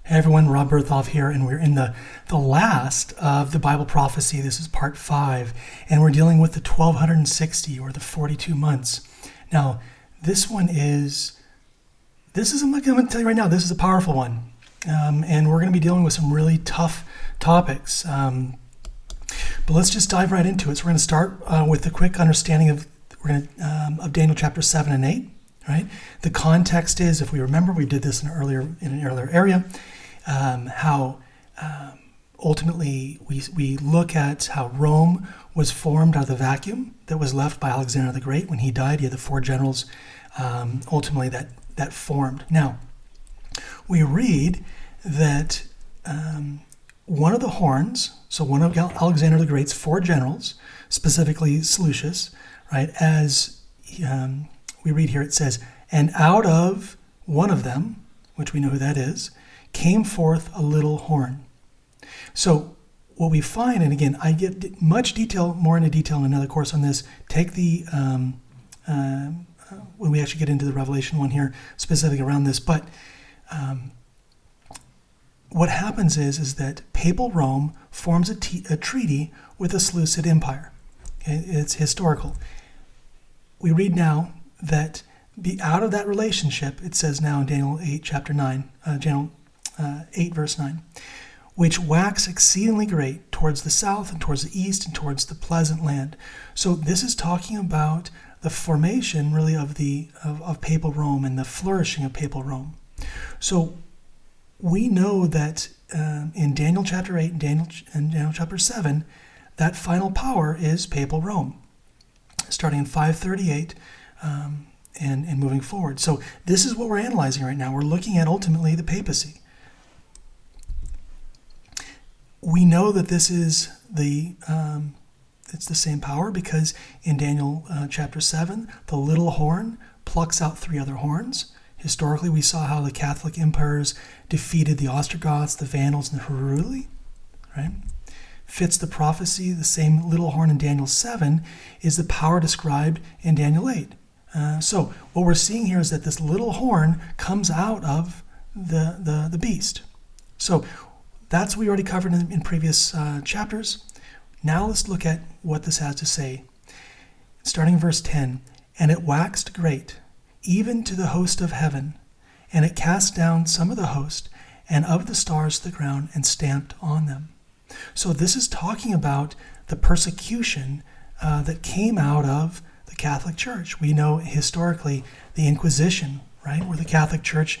Hey everyone, Rob Berthoff here, and we're in the last of the Bible prophecy. This is part 5, and we're dealing with the 1260 or the 42 months. Now, I'm going to tell you right now, this is a powerful one, and we're going to be dealing with some really tough topics. But let's just dive right into it. So we're going to start with a quick understanding of Daniel chapter 7 and 8. Right. The context is, if we remember, we did this in an earlier area. How ultimately we look at how Rome was formed out of the vacuum that was left by Alexander the Great when he died. He had the 4 generals ultimately that formed. Now, we read that one of the horns, so one of Alexander the Great's 4 generals, specifically Seleucus, right, as we read here, it says, and out of one of them, which we know who that is, came forth a little horn. So what we find, and again, I get more into detail in another course on this. Take the, when we actually get into the Revelation one here, specific around this. But what happens is that papal Rome forms a treaty with the Seleucid Empire. Okay? It's historical. We read now that out of that relationship, it says now in Daniel 8, chapter 9, Daniel 8, verse 9, which wax exceedingly great towards the south and towards the east and towards the pleasant land. So this is talking about the formation, really, of papal Rome and the flourishing of papal Rome. So we know that in Daniel chapter 8 and Daniel chapter 7, that final power is papal Rome, starting in 538 and moving forward. So this is what we're analyzing right now. We're looking at ultimately the papacy. We know that this is it's the same power because in Daniel chapter 7, the little horn plucks out 3 other horns. Historically, we saw how the Catholic emperors defeated the Ostrogoths, the Vandals, and the Heruli, right? Fits the prophecy. The same little horn in Daniel 7 is the power described in Daniel 8. So what we're seeing here is that this little horn comes out of the beast. So that's what we already covered in previous chapters. Now let's look at what this has to say. Starting in verse 10, and it waxed great, even to the host of heaven, and it cast down some of the host, and of the stars to the ground, and stamped on them. So this is talking about the persecution that came out of the Catholic Church. We know historically the Inquisition, right, where the Catholic Church,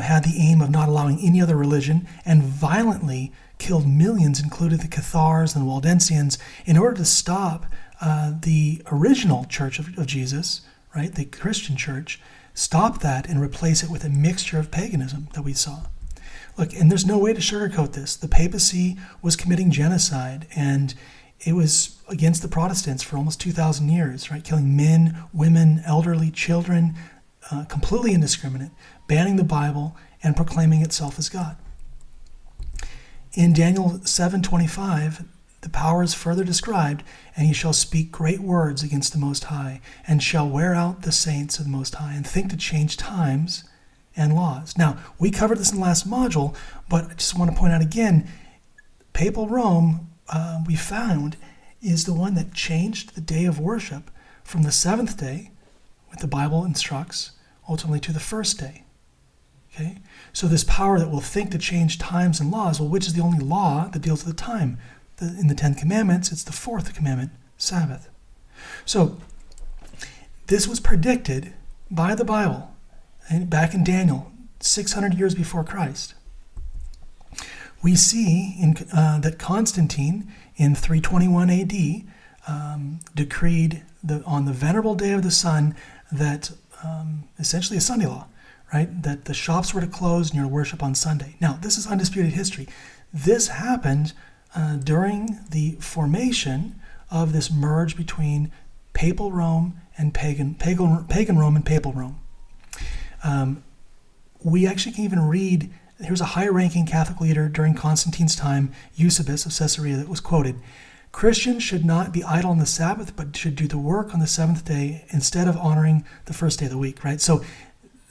had the aim of not allowing any other religion and violently killed millions, including the Cathars and the Waldensians, in order to stop the original Church of Jesus, right, the Christian Church, stop that and replace it with a mixture of paganism that we saw. Look, and there's no way to sugarcoat this. The papacy was committing genocide, and it was against the Protestants for almost 2,000 years, right? Killing men, women, elderly, children, completely indiscriminate, banning the Bible, and proclaiming itself as God. In Daniel 7:25, the power is further described, and he shall speak great words against the Most High, and shall wear out the saints of the Most High, and think to change times and laws. Now, we covered this in the last module, but I just want to point out again, papal Rome, we found, is the one that changed the day of worship from the 7th day, what the Bible instructs, ultimately to the 1st day. Okay? So this power that will think to change times and laws, well, which is the only law that deals with the time? In the 10 Commandments, it's the 4th commandment, Sabbath. So this was predicted by the Bible back in Daniel, 600 years before Christ. We see that Constantine in 321 AD decreed on the venerable day of the sun that essentially a Sunday law, right? That the shops were to close and you're to worship on Sunday. Now, this is undisputed history. This happened during the formation of this merge between papal Rome and pagan Rome and papal Rome. We actually can even read, here's a high-ranking Catholic leader during Constantine's time, Eusebius of Caesarea, that was quoted, Christians should not be idle on the Sabbath, but should do the work on the 7th day instead of honoring the first day of the week, right? So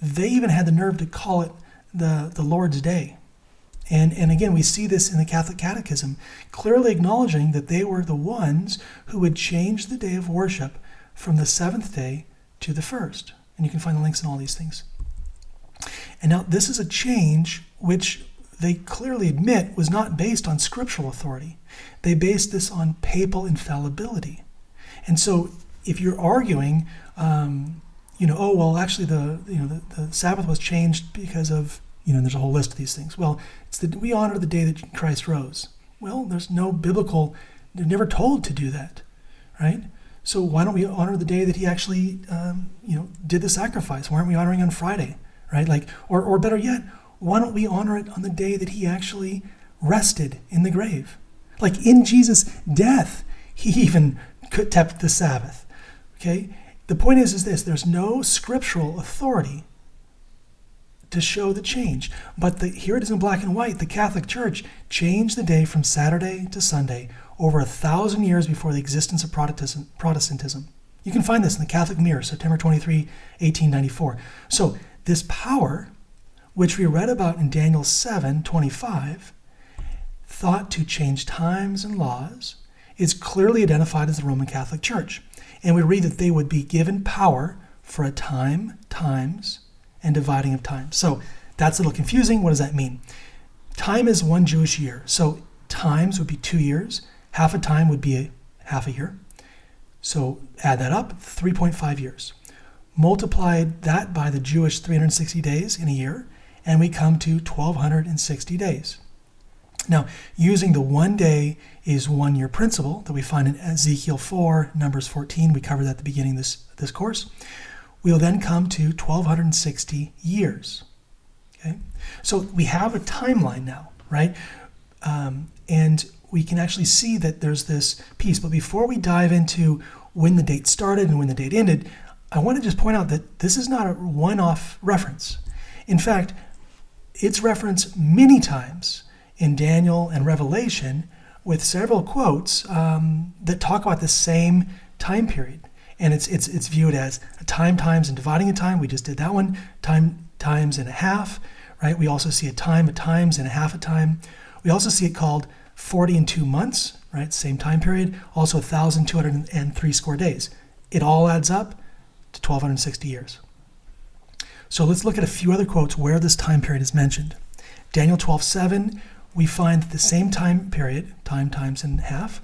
they even had the nerve to call it the Lord's Day. And again, we see this in the Catholic Catechism, clearly acknowledging that they were the ones who would change the day of worship from the seventh day to the first. And you can find the links in all these things. And now this is a change which they clearly admit was not based on scriptural authority. They based this on papal infallibility. And so if you're arguing, actually the Sabbath was changed because of, and there's a whole list of these things. Well, we honor the day that Christ rose. Well, there's no biblical, they're never told to do that, right? So why don't we honor the day that he actually, did the sacrifice? Why aren't we honoring on Friday, right? Or better yet, why don't we honor it on the day that he actually rested in the grave? Like in Jesus' death, he even kept the Sabbath, okay? The point is this, there's no scriptural authority to show the change. But here it is in black and white. The Catholic Church changed the day from Saturday to Sunday over 1,000 years before the existence of Protestantism. You can find this in the Catholic Mirror, September 23, 1894. So this power, which we read about in Daniel 7:25, thought to change times and laws, is clearly identified as the Roman Catholic Church. And we read that they would be given power for a time, times, and dividing of time. So that's a little confusing. What does that mean? Time is one Jewish year. So times would be 2 years. Half a time would be half a year. So add that up, 3.5 years. Multiply that by the Jewish 360 days in a year, and we come to 1,260 days. Now, using the 1 day is 1 year principle that we find in Ezekiel 4, Numbers 14, we covered that at the beginning of this course, we'll then come to 1,260 years. Okay, so we have a timeline now, right? And we can actually see that there's this piece. But before we dive into when the date started and when the date ended, I want to just point out that this is not a one-off reference. In fact, it's referenced many times in Daniel and Revelation with several quotes that talk about the same time period. And it's viewed as a time, times, and dividing a time. We just did that one. Time, times, and a half, right? We also see a time, a times, and a half a time. We also see it called 40 and 2 months, right? Same time period. Also 1,203 score days. It all adds up to 1,260 years. So let's look at a few other quotes where this time period is mentioned. Daniel 12:7, we find that the same time period, time, times, and a half,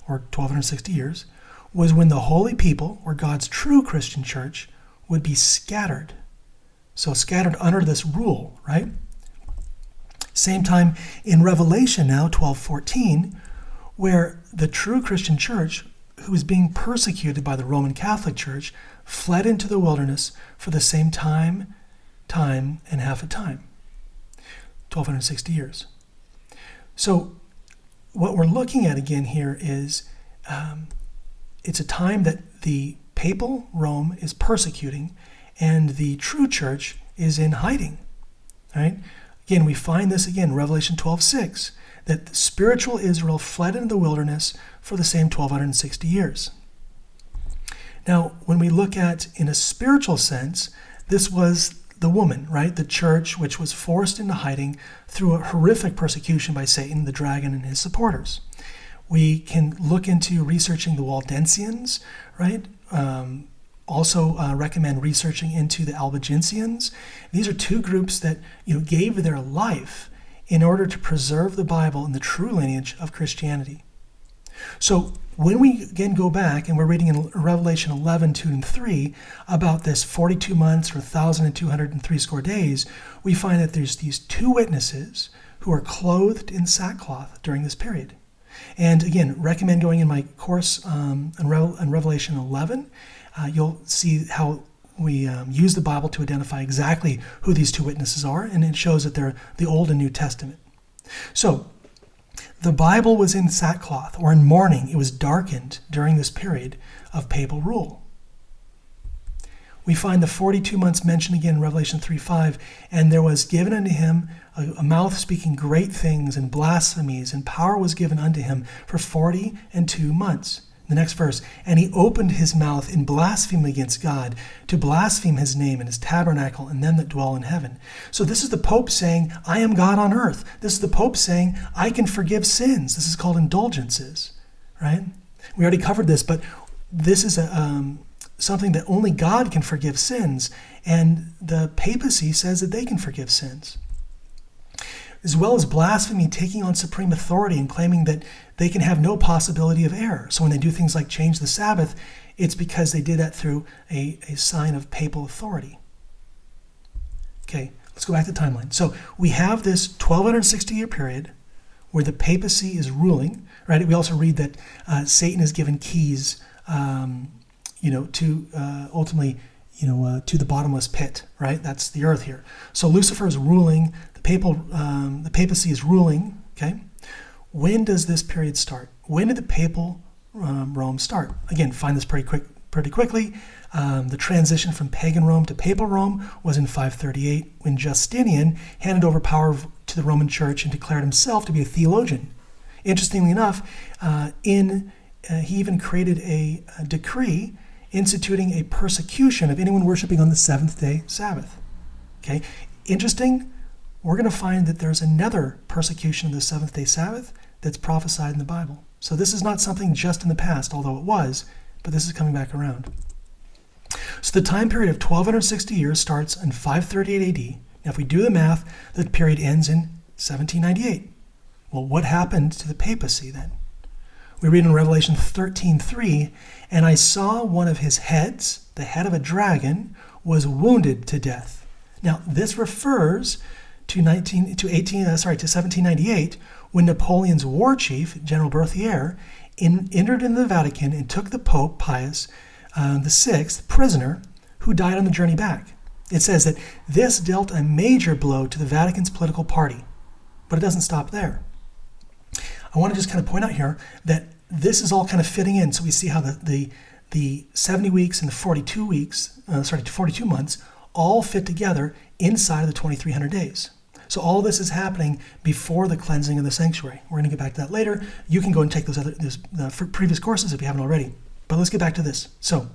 or 1,260 years, was when the holy people, or God's true Christian church, would be scattered. So scattered under this rule, right? Same time in Revelation now, 12:14, where the true Christian church, who was being persecuted by the Roman Catholic Church, fled into the wilderness for the same time, and half a time. 1,260 years. So what we're looking at again here is it's a time that the papal Rome is persecuting and the true church is in hiding, right? Again, we find this again, Revelation 12:6, that the spiritual Israel fled into the wilderness for the same 1,260 years. Now, when we look at in a spiritual sense, this was the woman, right? The church, which was forced into hiding through a horrific persecution by Satan, the dragon, and his supporters. We can look into researching the Waldensians, right? Also recommend researching into the Albigensians. These are two groups that gave their life in order to preserve the Bible and the true lineage of Christianity. So when we again go back and we're reading in Revelation 11:2 and 3 about this 42 months or 1,203 score days, we find that there's these two witnesses who are clothed in sackcloth during this period. And again, recommend going in my course on Revelation 11. You'll see how we use the Bible to identify exactly who these two witnesses are, and it shows that they're the Old and New Testament. So the Bible was in sackcloth or in mourning. It was darkened during this period of papal rule. We find the 42 months mentioned again in Revelation 3:5, and there was given unto him a mouth speaking great things and blasphemies, and power was given unto him for 42 months. The next verse, and he opened his mouth in blasphemy against God, to blaspheme his name and his tabernacle and them that dwell in heaven. So this is the Pope saying, I am God on earth. This is the Pope saying, I can forgive sins. This is called indulgences, right? We already covered this, but this is something that only God can forgive sins, and the papacy says that they can forgive sins. As well as blasphemy, taking on supreme authority and claiming that they can have no possibility of error. So when they do things like change the Sabbath, it's because they did that through a sign of papal authority. Okay, let's go back to the timeline. So we have this 1260-year period where the papacy is ruling, right? We also read that Satan is given keys, to ultimately, to the bottomless pit, right? That's the earth here. So Lucifer is ruling. The papacy is ruling. Okay, when does this period start? When did the papal Rome start? Again, find this pretty quickly. The transition from pagan Rome to papal Rome was in 538, when Justinian handed over power to the Roman Church and declared himself to be a theologian. Interestingly enough, he even created a decree instituting a persecution of anyone worshiping on the seventh-day Sabbath. Okay, interesting. We're going to find that there's another persecution of the seventh-day Sabbath that's prophesied in the Bible. So this is not something just in the past, although it was, but this is coming back around. So the time period of 1260 years starts in 538 AD. Now, if we do the math, the period ends in 1798. Well, what happened to the papacy then? We read in Revelation 13:3, and I saw one of his heads, the head of a dragon, was wounded to death. Now, this refers to 1798, when Napoleon's war chief, General Berthier, entered into the Vatican and took the Pope Pius VI prisoner, who died on the journey back. It says that this dealt a major blow to the Vatican's political party, but it doesn't stop there. I want to just kind of point out here that this is all kind of fitting in. So we see how the 70 weeks and the 42 months all fit together inside of the 2300 days. So all this is happening before the cleansing of the sanctuary. We're going to get back to that later. You can go and take those previous courses if you haven't already. But let's get back to this. So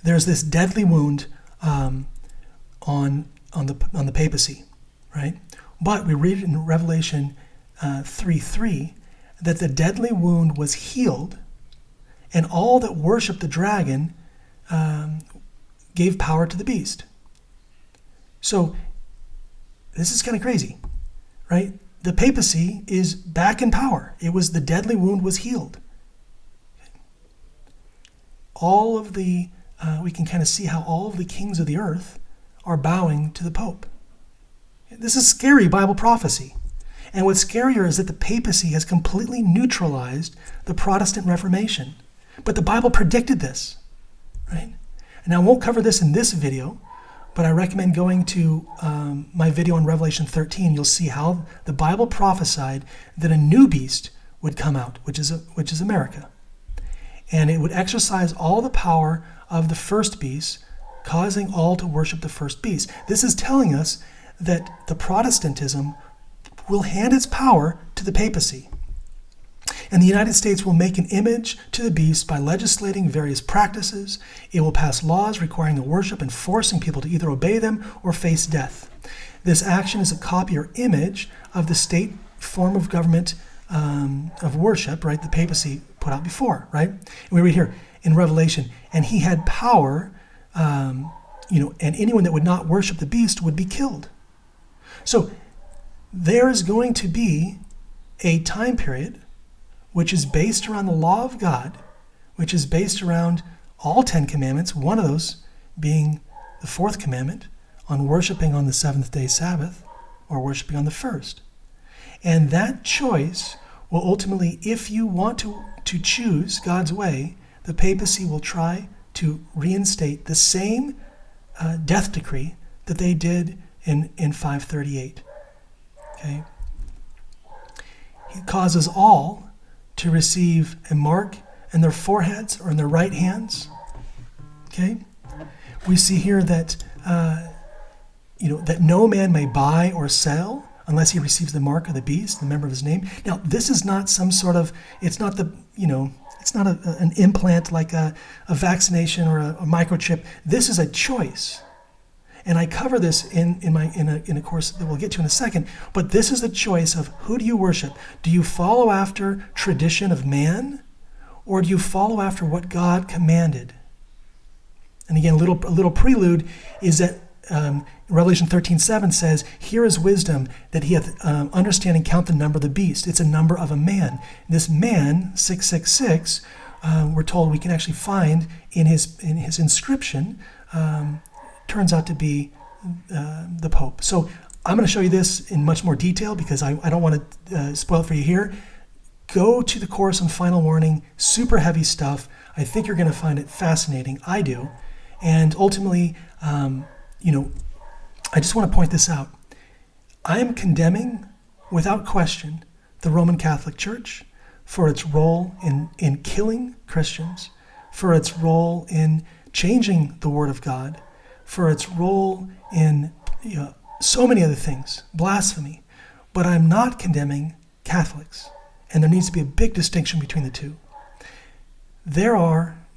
there's this deadly wound on the papacy, right? But we read in Revelation 3:3 that the deadly wound was healed, and all that worshiped the dragon gave power to the beast. So this is kind of crazy, right? The papacy is back in power. It was the deadly wound was healed. All of the, we can kind of see how all of the kings of the earth are bowing to the Pope. This is scary Bible prophecy. And what's scarier is that the papacy has completely neutralized the Protestant Reformation. But the Bible predicted this, right? And I won't cover this in this video, but I recommend going to my video on Revelation 13. You'll see how the Bible prophesied that a new beast would come out, which is America. And it would exercise all the power of the first beast, causing all to worship the first beast. This is telling us that the Protestantism will hand its power to the papacy. And the United States will make an image to the beast by legislating various practices. It will pass laws requiring the worship and forcing people to either obey them or face death. This action is a copy or image of the state form of government of worship, right? The papacy put out before, right? And we read here in Revelation, and he had power, and anyone that would not worship the beast would be killed. So there is going to be a time period which is based around the law of God, which is based around all 10 commandments, one of those being the fourth commandment on worshiping on the seventh-day Sabbath or worshiping on the first. And that choice will ultimately, if you want to choose God's way, the papacy will try to reinstate the same death decree that they did in 538. Okay? He causes all to receive a mark in their foreheads or in their right hands. Okay? We see here that that no man may buy or sell unless he receives the mark of the beast, the member of his name. Now, this is not some sort of, it's not It's not an implant like a vaccination or a microchip. This is a choice. And I cover this in a course that we'll get to in a second. But this is the choice of who do you worship? Do you follow after tradition of man, or do you follow after what God commanded? And again, a little prelude is that Revelation 13:7 says, "Here is wisdom, that he hath understanding, count the number of the beast." It's a number of a man. This man, 666, we're told we can actually find in his inscription. Turns out to be the Pope. So I'm going to show you this in much more detail because I don't want to spoil it for you here. Go to the course on Final Warning, super heavy stuff. I think you're going to find it fascinating. I do. And ultimately, I just want to point this out. I am condemning, without question, the Roman Catholic Church for its role in killing Christians, for its role in changing the Word of God, for its role in so many other things, blasphemy. But I'm not condemning Catholics. And there needs to be a big distinction between the two.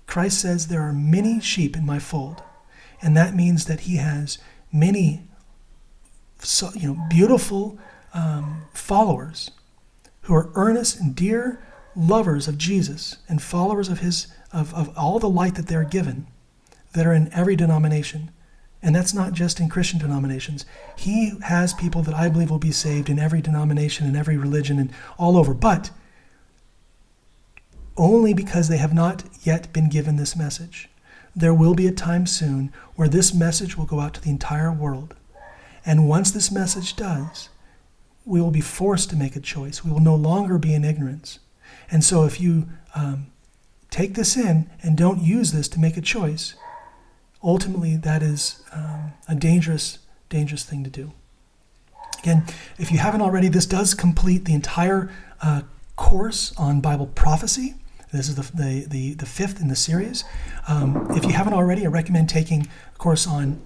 Christ says, there are many sheep in my fold. And that means that he has many beautiful followers who are earnest and dear lovers of Jesus and followers of all the light that they're given, that are in every denomination. And that's not just in Christian denominations. He has people that I believe will be saved in every denomination and every religion and all over, but only because they have not yet been given this message. There will be a time soon where this message will go out to the entire world. And once this message does, we will be forced to make a choice. We will no longer be in ignorance. And so if you take this in and don't use this to make a choice, ultimately that is a dangerous thing to do. Again, if you haven't already, this does complete the entire course on Bible prophecy. This is the fifth in the series. If you haven't already, I recommend taking a course on,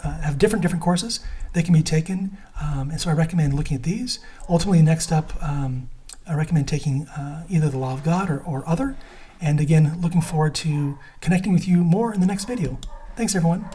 have different courses that can be taken. And so I recommend looking at these. Ultimately, next up, I recommend taking either the Law of God or other. And again, looking forward to connecting with you more in the next video. Thanks, everyone.